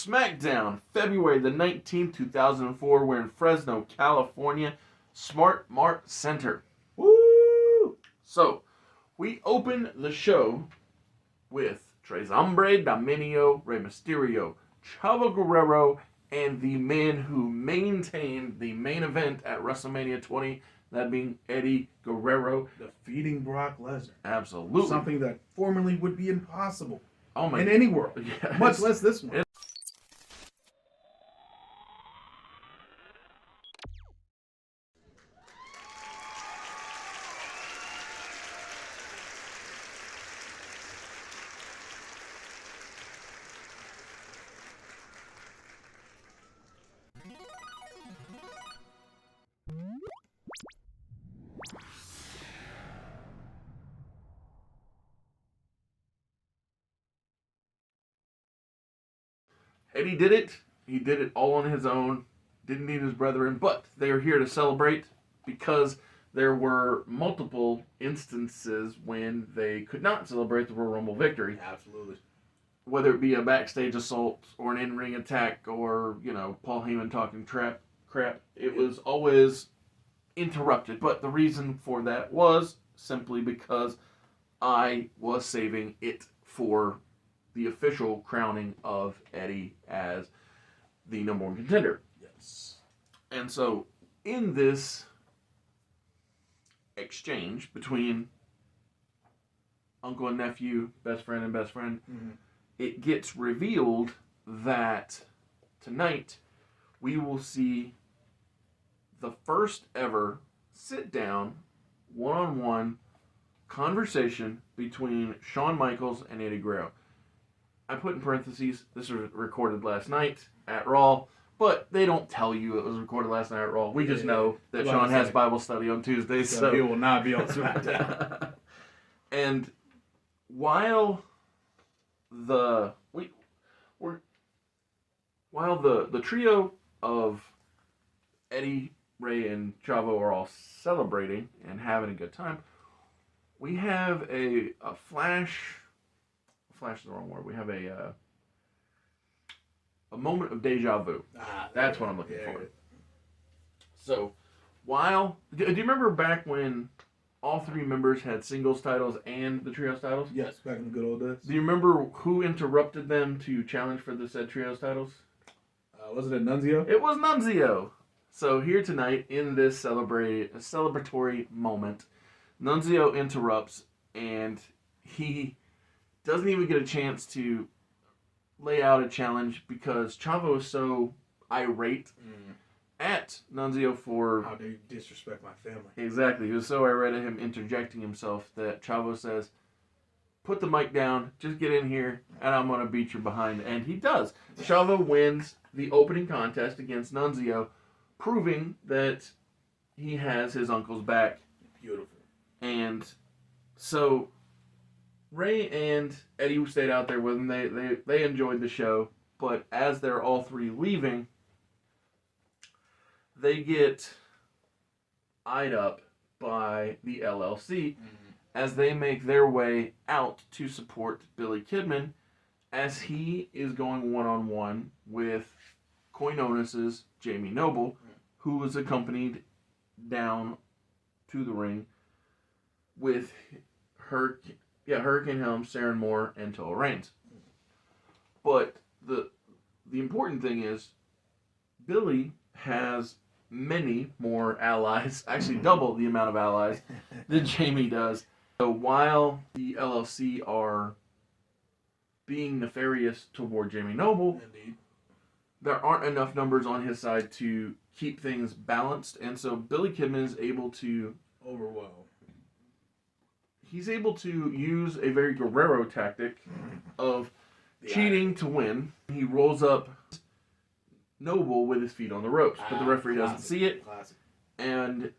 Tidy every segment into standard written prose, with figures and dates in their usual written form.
Smackdown, February the 19th, 2004. We're in Fresno, California. Smart Mart Center. Woo! So, we open the show with Tres Hombre, Dominio, Rey Mysterio, Chavo Guerrero, and the man who maintained the main event at WrestleMania 20, that being Eddie Guerrero. Defeating Brock Lesnar. Absolutely. Something that formerly would be impossible in any world, much less this one. Eddie did it. He did it all on his own. Didn't need his brethren, but they are here to celebrate because there were multiple instances when they could not celebrate the Royal Rumble victory. Absolutely. Whether it be a backstage assault or an in-ring attack or, Paul Heyman talking crap, it was always interrupted. But the reason for that was simply because I was saving it for the official crowning of Eddie as the number one contender. Yes. And so, in this exchange between uncle and nephew, best friend and best friend, it gets revealed that tonight we will see the first ever sit-down, one-on-one conversation between Shawn Michaels and Eddie Guerrero. I put in parentheses, this was recorded last night at Raw, but they don't tell you it was recorded last night at Raw. We just know that Shawn has Bible study on Tuesdays. So he will not be on SmackDown. And while the trio of Eddie, Ray, and Chavo are all celebrating and having a good time, we have a flash. Flash is the wrong word. We have a moment of deja vu. That's what I'm looking for. So, do you remember back when all three members had singles titles and the trios titles? Yes, back in the good old days. Do you remember who interrupted them to challenge for the said trios titles? Was it Nunzio? It was Nunzio. So here tonight, in this celebratory moment, Nunzio interrupts, and he doesn't even get a chance to lay out a challenge because Chavo is so irate at Nunzio for... How do you disrespect my family? Exactly. He was so irate at him interjecting himself that Chavo says, put the mic down, just get in here, and I'm going to beat your behind. And he does. Chavo wins the opening contest against Nunzio, proving that he has his uncle's back. Beautiful. And so Ray and Eddie, who stayed out there with him, they enjoyed the show. But as they're all three leaving, they get eyed up by the LLC as they make their way out to support Billy Kidman as he is going one-on-one with Koinonis' Jamie Noble, who was accompanied down to the ring with Hurricane Helms, Sharon Moore, and Toa Reigns. But the important thing is, Billy has many more allies, actually double the amount of allies than Jamie does. So while the LLC are being nefarious toward Jamie Noble, Indeed, there aren't enough numbers on his side to keep things balanced, and so Billy Kidman is able to overwhelm. He's able to use a very Guerrero tactic of cheating to win. He rolls up Noble with his feet on the ropes, but the referee doesn't see it. Classic. And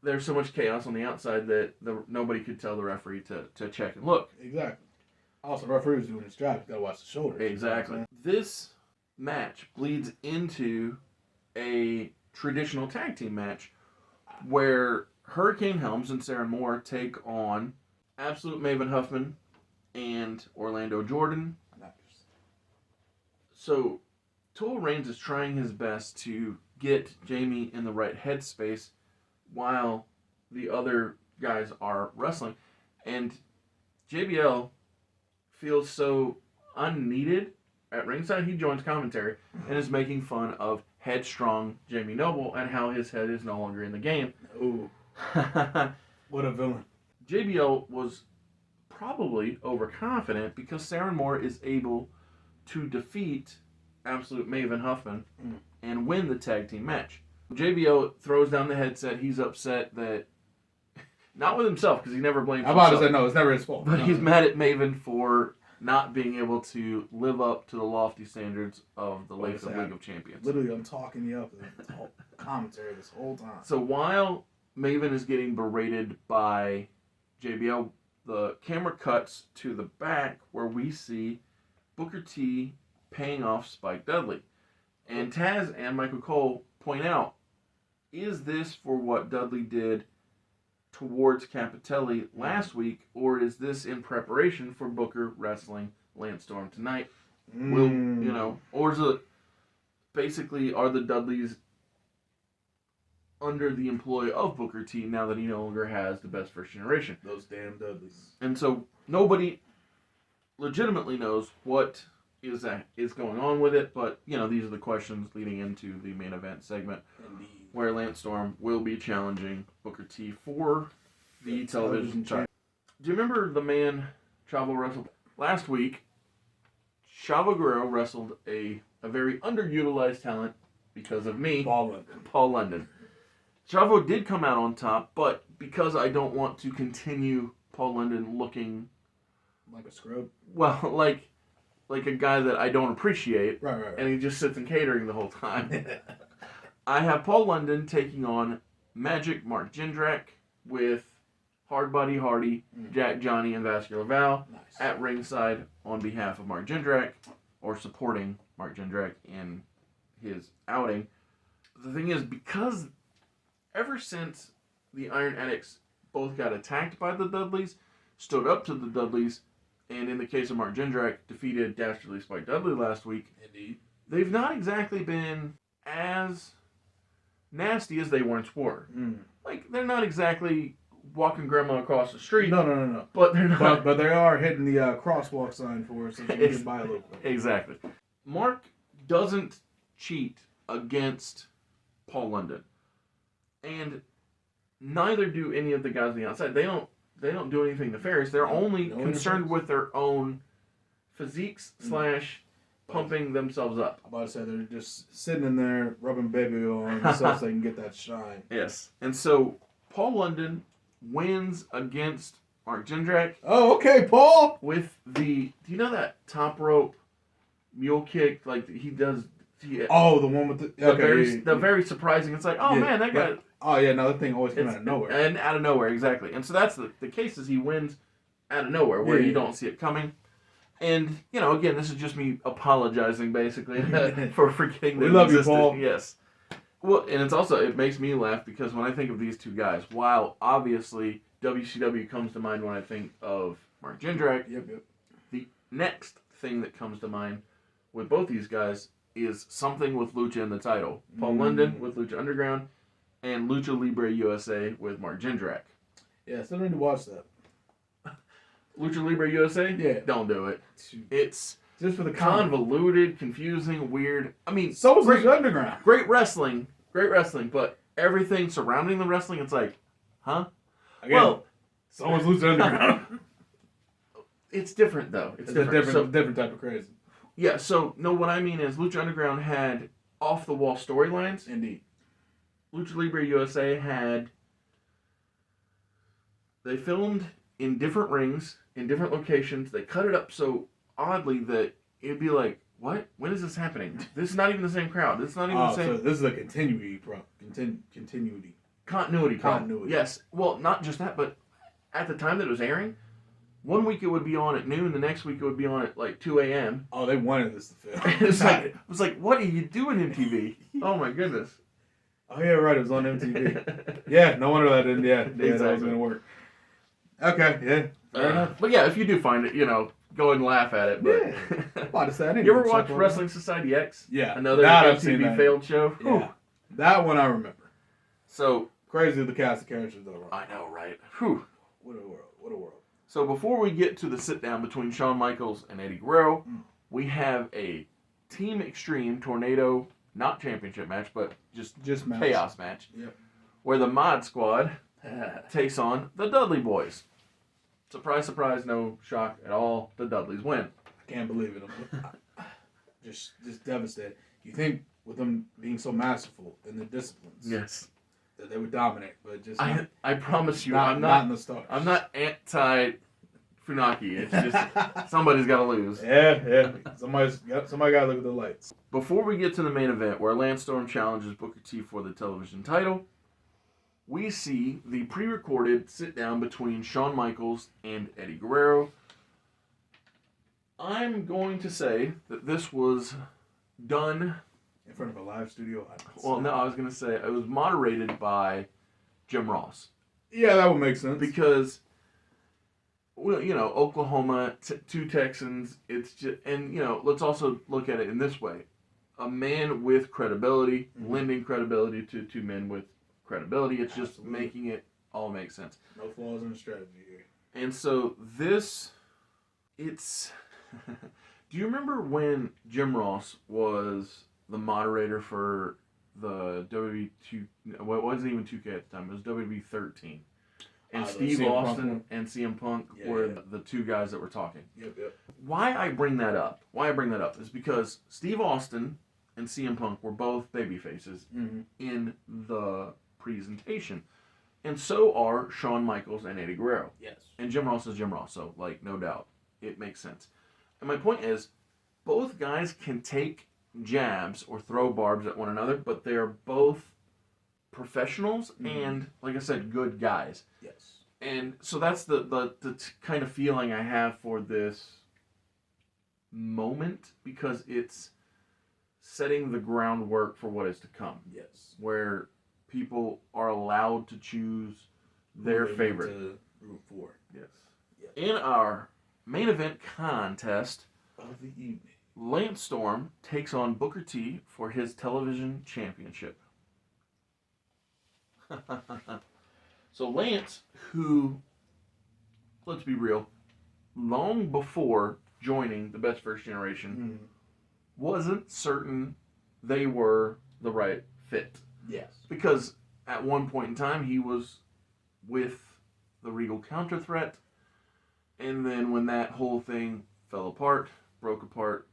there's so much chaos on the outside that nobody could tell the referee to check and look. Exactly. Also, the referee was doing his job. You gotta watch the shoulders. Exactly. This match bleeds into a traditional tag team match where Hurricane Helms and Sharon Moore take on Absolute Maven Huffman and Orlando Jordan. Nice. So Total Reigns is trying his best to get Jamie in the right headspace while the other guys are wrestling. And JBL feels so unneeded at ringside. He joins commentary and is making fun of headstrong Jamie Noble and how his head is no longer in the game. Ooh. What a villain. JBL was probably overconfident because Sarah Moore is able to defeat Absolute Maven Huffman and win the tag team match. JBL throws down the headset. He's upset that, not with himself because he never blames himself. I'm about to say, no, it's never his fault. But he's mad at Maven for not being able to live up to the lofty standards of the League of Champions. Literally, I'm talking you up the whole commentary this whole time. So while Maven is getting berated by JBL, the camera cuts to the back where we see Booker T paying off Spike Dudley. And Taz and Michael Cole point out, is this for what Dudley did towards Capitelli last week, or is this in preparation for Booker wrestling Lance Storm tonight? Or is it basically, are the Dudleys under the employ of Booker T now that he no longer has the best first generation? Those damn Dudleys. And so nobody legitimately knows what is going on with it, but these are the questions leading into the main event segment. Indeed. Where Lance Storm will be challenging Booker T for the television title. Do you remember the man Chavo wrestled last week? Chavo Guerrero wrestled a very underutilized talent because of me, Paul London. Chavo did come out on top, but because I don't want to continue Paul London looking like a scrub, well, like a guy that I don't appreciate, right. And he just sits in catering the whole time. I have Paul London taking on Magic Mark Jindrak with Hard Body Hardy, Jack Johnny, and Vascular Val at ringside on behalf of Mark Jindrak, or supporting Mark Jindrak in his outing. The thing is, because ever since the Iron Addicts both got attacked by the Dudleys, stood up to the Dudleys, and in the case of Mark Jindrak, defeated Dastardly Spike Dudley last week, Indeed. They've not exactly been as nasty as they once were. Like, they're not exactly walking grandma across the street. No. But they're not. But they are hitting the crosswalk sign for us so you can get by a little bit. Exactly. Mark doesn't cheat against Paul London. And neither do any of the guys on the outside. They don't do anything nefarious. They're only concerned with their own physiques / pumping themselves up. I'm about to say they're just sitting in there rubbing baby oil on themselves so they can get that shine. Yes. And so Paul London wins against Mark Jindrak. Oh, okay, Paul! With do you know that top rope mule kick? Like he does. The one with the very surprising. It's like, man, that guy. Oh yeah, no, that thing always comes out of nowhere. And out of nowhere, exactly. And so that's the case is he wins out of nowhere where you don't see it coming. And again, this is just me apologizing basically for forgetting that we love existed. You, Paul. Yes. Well, and it makes me laugh because when I think of these two guys, while obviously WCW comes to mind when I think of Mark Jindrak, the next thing that comes to mind with both these guys is something with Lucha in the title. Paul London with Lucha Underground, and Lucha Libre USA with Mark Jindrak. Yeah, still need to watch that. Lucha Libre USA? Yeah. Don't do it. It's just for the convoluted, confusing, weird. I mean, so was Lucha Underground. Great wrestling, but everything surrounding the wrestling, it's like, huh? Again, so was Lucha Underground. It's different though. It's a different type of crazy. Yeah, so no, what I mean is Lucha Underground had off the wall storylines. Indeed. Lucha Libre USA they filmed in different rings, in different locations. They cut it up so oddly that it'd be like, what? When is this happening? This is not even the same crowd. This is not even the same. So this is a continuity. Continuity. Yes. Well, not just that, but at the time that it was airing, one week it would be on at noon, the next week it would be on at like 2 a.m. Oh, they wanted this to film. It was like, what are you doing, MTV? Oh my goodness. Oh yeah, right. It was on MTV. Yeah, no wonder that didn't. Yeah, exactly. That wasn't gonna work. Okay, yeah, fair enough. But yeah, if you do find it, go and laugh at it. But About to say, I didn't you ever even watch check Wrestling Society X? Yeah, Another that I've seen MTV that. failed show. Yeah, Whew. that one I remember. So Crazy the cast of characters though. Right? I know, right? Whew. What a world! What a world! So before we get to the sit down between Shawn Michaels and Eddie Guerrero, we have a Team Extreme Tornado, not championship match, but just chaos match. Yep. Where the Mod Squad takes on the Dudley Boys. Surprise, surprise, no shock at all. The Dudleys win. I can't believe it. Just devastated. You think with them being so masterful in the disciplines, yes, that they would dominate, but just I promise you, not in the stars. I'm not anti Funaki. It's just somebody's got to lose. Yeah. Somebody got to look at the lights. Before we get to the main event, where Lance Storm challenges Booker T for the television title, we see the pre-recorded sit-down between Shawn Michaels and Eddie Guerrero. I'm going to say that this was done in front of a live studio audience. Well, no, I was going to say it was moderated by Jim Ross. Yeah, that would make sense. Because, well, Oklahoma, two Texans, it's just, and, let's also look at it in this way. A man with credibility, lending credibility to two men with credibility. It's just making it all make sense. No flaws in the strategy here. And so it's... Do you remember when Jim Ross was the moderator for the WWE 2... Well, it wasn't even 2K at the time. It was WWE 13. And Steve Austin and CM Punk were the two guys that were talking. Yep. Why I bring that up is because Steve Austin and CM Punk were both baby faces in the presentation. And so are Shawn Michaels and Eddie Guerrero. Yes. And Jim Ross is Jim Ross, so, no doubt. It makes sense. And my point is, both guys can take jabs or throw barbs at one another, but they are both professionals and, like I said, good guys. Yes. And so that's the kind of feeling I have for this moment, because it's setting the groundwork for what is to come. Yes. Where people are allowed to choose their favorite. To root for. Yes. In our main event contest of the evening, Lance Storm takes on Booker T for his television championship. So Lance, who, let's be real, long before joining the Best First Generation, wasn't certain they were the right fit. Yes. Because at one point in time, he was with the Regal Counter Threat, and then when that whole thing fell apart, broke apart,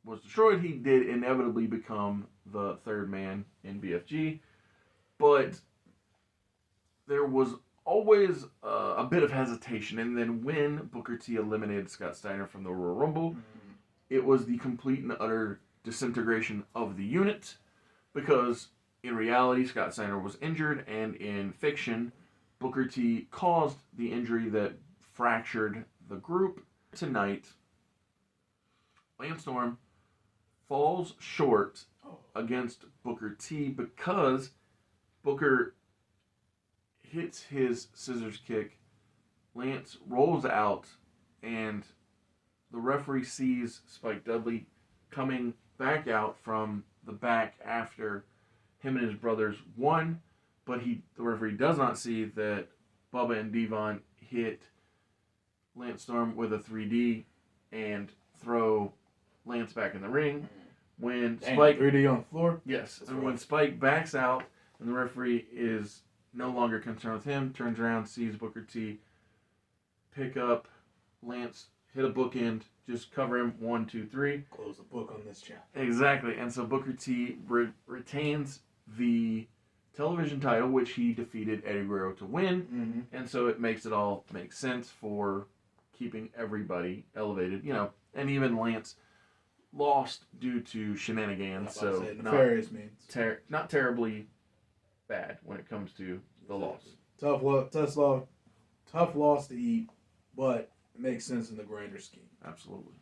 was destroyed, he did inevitably become the third man in BFG. But there was always a bit of hesitation. And then when Booker T eliminated Scott Steiner from the Royal Rumble, it was the complete and utter disintegration of the unit. Because in reality, Scott Steiner was injured, and in fiction, Booker T caused the injury that fractured the group. Tonight, Lance Storm falls short against Booker T because Booker hits his scissors kick. Lance rolls out, and the referee sees Spike Dudley coming back out from the back after him and his brothers won, but the referee does not see that Bubba and Devon hit Lance Storm with a 3D and throw Lance back in the ring. When Spike 3D on the floor. Yes, and when Spike backs out and the referee is no longer concerned with him, turns around, sees Booker T pick up Lance, hit a bookend, just cover him 1, 2, 3. Close the book on this chapter. Exactly, and so Booker T retains the television title, which he defeated Eddie Guerrero to win, and so it makes it all make sense for keeping everybody elevated, and even Lance lost due to shenanigans, so nefarious means. Not terribly bad when it comes to the loss. Tough loss to eat, but it makes sense in the grander scheme. Absolutely.